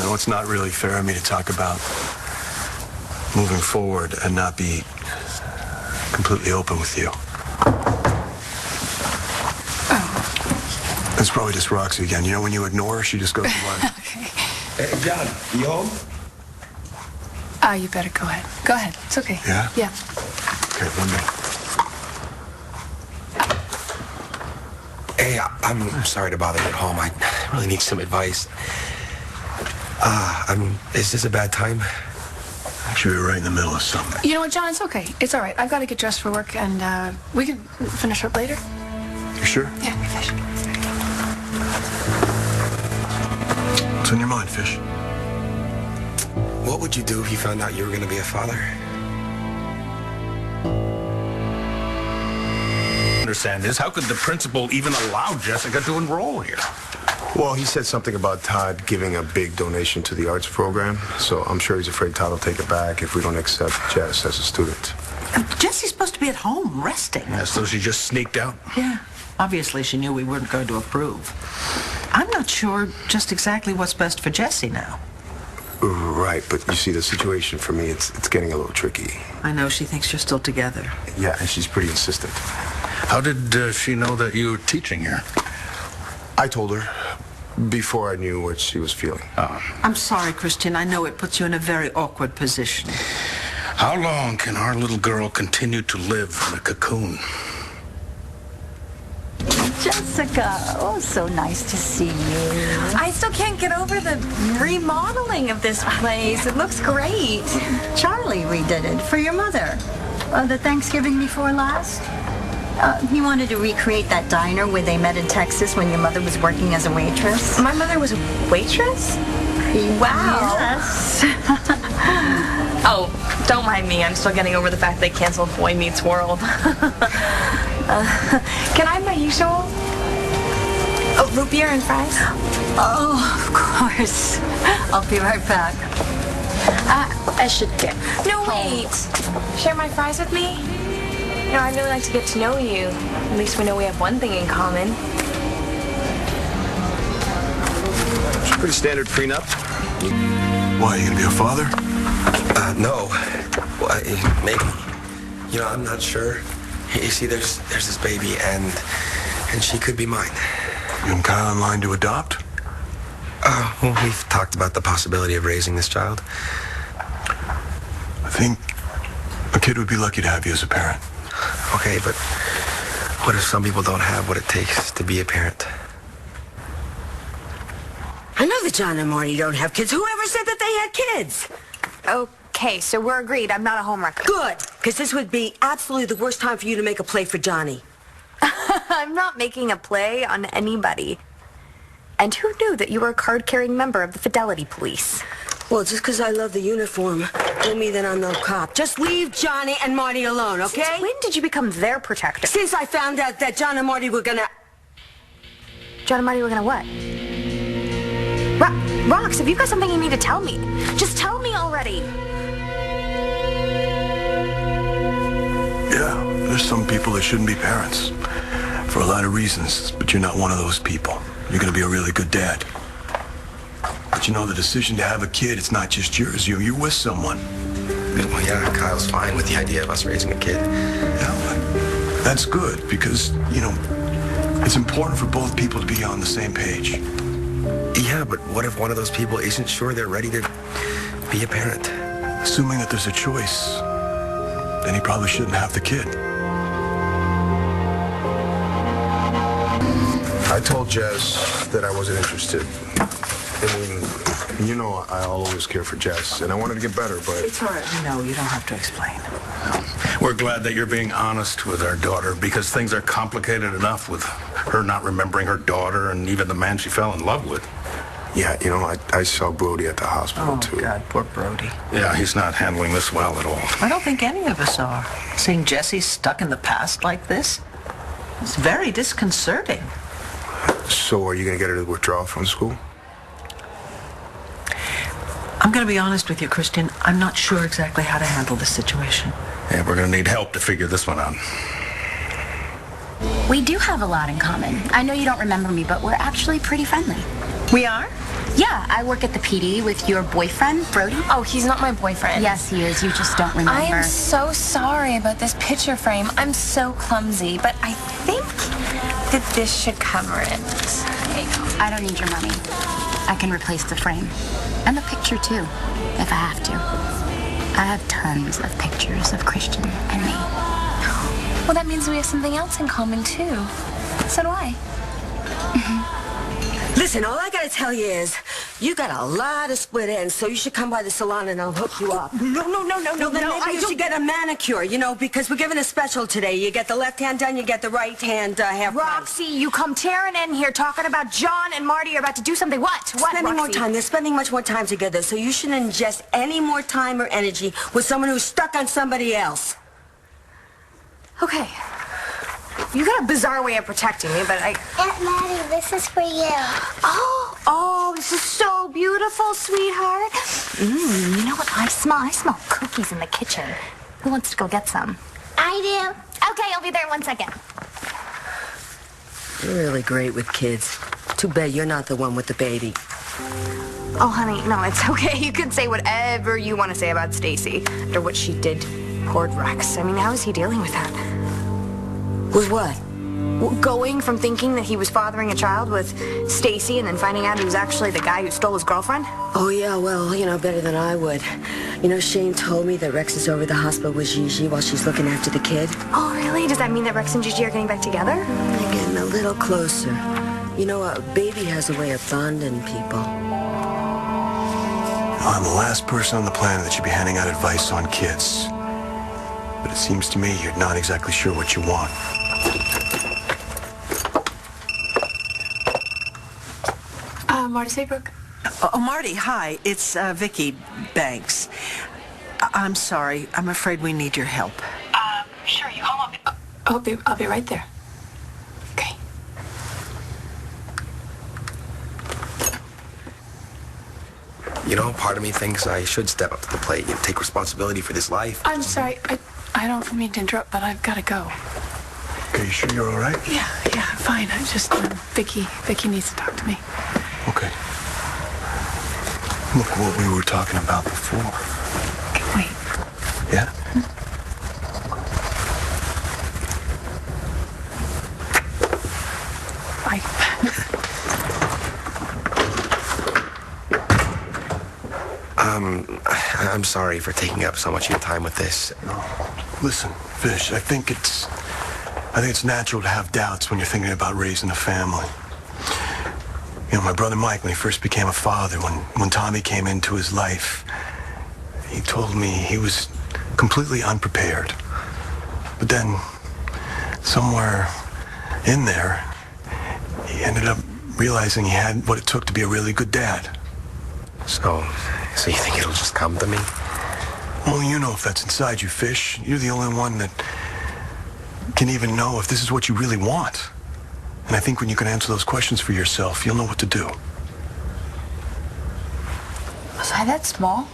know, it's not really fair of me to talk about moving forward and not be completely open with you. It's probably just Roxy again. You know, when you ignore her, she just goes away. Okay. Hey, John, you home? You better go ahead. Go ahead. It's okay. Yeah? Yeah. Okay, 1 minute. Hey, I'm sorry to bother you at home. I really need some advice. Is this a bad time? Actually, we're right in the middle of something. You know what, John? It's okay. It's all right. I've got to get dressed for work, and we can finish up later. You sure? Yeah, Fish. What's on your mind, Fish? What would you do if you found out you were going to be a father? Understand is, how could the principal even allow Jessica to enroll here? Well, he said something about Todd giving a big donation to the arts program, so I'm sure he's afraid Todd will take it back if we don't accept Jess as a student. Jessie's supposed to be at home, resting. Yeah, so she just sneaked out? Yeah. Obviously, she knew we weren't going to approve. I'm not sure just exactly what's best for Jessie now. Right, but you see, the situation for me, it's getting a little tricky. I know she thinks you're still together. Yeah, and she's pretty insistent. How did she know that you were teaching here? I told her before I knew what she was feeling. I'm sorry, Christian. I know it puts you in a very awkward position. How long can our little girl continue to live in a cocoon? Jessica, oh, so nice to see you. I still can't get over the remodeling of this place. It looks great. Charlie redid it for your mother. The Thanksgiving before last. He wanted to recreate that diner where they met in Texas when your mother was working as a waitress. My mother was a waitress? Wow. Yes. Oh, don't mind me. I'm still getting over the fact they canceled Boy Meets World. Can I have my usual? Oh, root beer and fries? Oh, of course. I'll be right back. I should get... No, wait. Share my fries with me? You know, I'd really like to get to know you. At least we know we have one thing in common. It's a pretty standard prenup. Why, are you gonna be a father? No. Well, maybe. You know, I'm not sure. You see, there's this baby, and she could be mine. You and Kyle in line to adopt? Well, we've talked about the possibility of raising this child. I think a kid would be lucky to have you as a parent. Okay, but what if some people don't have what it takes to be a parent? I know that John and Marty don't have kids. Whoever said that they had kids? Okay, so we're agreed. I'm not a homewrecker. Good, because this would be absolutely the worst time for you to make a play for Johnny. I'm not making a play on anybody. And who knew that you were a card-carrying member of the Fidelity Police? Well, just because I love the uniform don't mean that I'm no cop. Just leave Johnny and Marty alone, okay? Since when did you become their protector? Since I found out that John and Marty were gonna... John and Marty were gonna what? Rox, if you've got something you need to tell me, just tell me already. Yeah, there's some people that shouldn't be parents for a lot of reasons, but you're not one of those people. You're gonna be a really good dad. But you know, the decision to have a kid, it's not just yours. You're with someone. Well, yeah, Kyle's fine with the idea of us raising a kid. Yeah, but that's good because, you know, it's important for both people to be on the same page. Yeah, but what if one of those people isn't sure they're ready to be a parent? Assuming that there's a choice, then he probably shouldn't have the kid. I told Jess that I wasn't interested. I mean, you know I'll always care for Jess, and I wanted to get better, but... It's all right. No, you don't have to explain. We're glad that you're being honest with our daughter because things are complicated enough with her not remembering her daughter and even the man she fell in love with. Yeah, you know, I saw Brody at the hospital, too. Oh, God, poor Brody. Yeah, he's not handling this well at all. I don't think any of us are. Seeing Jessie stuck in the past like this, it's very disconcerting. So are you going to get her to withdraw from school? I'm going to be honest with you, Christian. I'm not sure exactly how to handle this situation. Yeah, we're going to need help to figure this one out. We do have a lot in common. I know you don't remember me, but we're actually pretty friendly. We are? Yeah, I work at the PD with your boyfriend, Brody. Oh, he's not my boyfriend. Yes, he is. You just don't remember. I am so sorry about this picture frame. I'm so clumsy, but I think that this should cover it. There you go. I don't need your money. I can replace the frame. And the picture, too, if I have to. I have tons of pictures of Christian and me. Well, that means we have something else in common, too. So do I. Listen, all I gotta tell you is, you got a lot of split ends, so you should come by the salon and I'll hook you up. No. Then maybe you should get a manicure, you know, because we're giving a special today. You get the left hand done, you get the right hand half price. Roxy, you come tearing in here talking about John and Marty are about to do something. What? What, Spending more Roxy? time. They're spending much more time together, so you shouldn't ingest any more time or energy with someone who's stuck on somebody else. Okay. You got a bizarre way of protecting me, but I... Aunt Maddie, this is for you. Oh, this is so beautiful, sweetheart. You know what I smell? I smell cookies in the kitchen. Who wants to go get some? I do. Okay, I'll be there in 1 second. You're really great with kids. Too bad you're not the one with the baby. Oh, honey, no, it's okay. You can say whatever you want to say about Stacy after what she did toward Rex. I mean, how is he dealing with that? With what? Going from thinking that he was fathering a child with Stacy and then finding out he was actually the guy who stole his girlfriend? Oh, yeah, well, you know, better than I would. You know, Shane told me that Rex is over at the hospital with Gigi while she's looking after the kid. Oh, really? Does that mean that Rex and Gigi are getting back together? They're getting a little closer. You know, a baby has a way of bonding people. I'm the last person on the planet that should be handing out advice on kids. But it seems to me you're not exactly sure what you want. Marty Saybrook. Oh, Marty, hi. It's Viki Banks. I'm sorry. I'm afraid we need your help. Sure, you call up. I'll be right there. Okay. You know, part of me thinks I should step up to the plate and take responsibility for this life. I'm sorry. I don't mean to interrupt, but I've got to go. Okay, you sure you're all right? Yeah, fine. I just, Viki needs to talk to me. Okay. Look what we were talking about before. Okay, wait. Yeah? Bye. I'm sorry for taking up so much of your time with this. No. Listen, Fish, I think it's natural to have doubts when you're thinking about raising a family. You know, my brother Mike, when he first became a father, when Tommy came into his life, he told me he was completely unprepared. But then, somewhere in there, he ended up realizing he had what it took to be a really good dad. So you think it'll just come to me? Only you know if that's inside you, Fish. You're the only one that can even know if this is what you really want. And I think when you can answer those questions for yourself, you'll know what to do. Was I that small?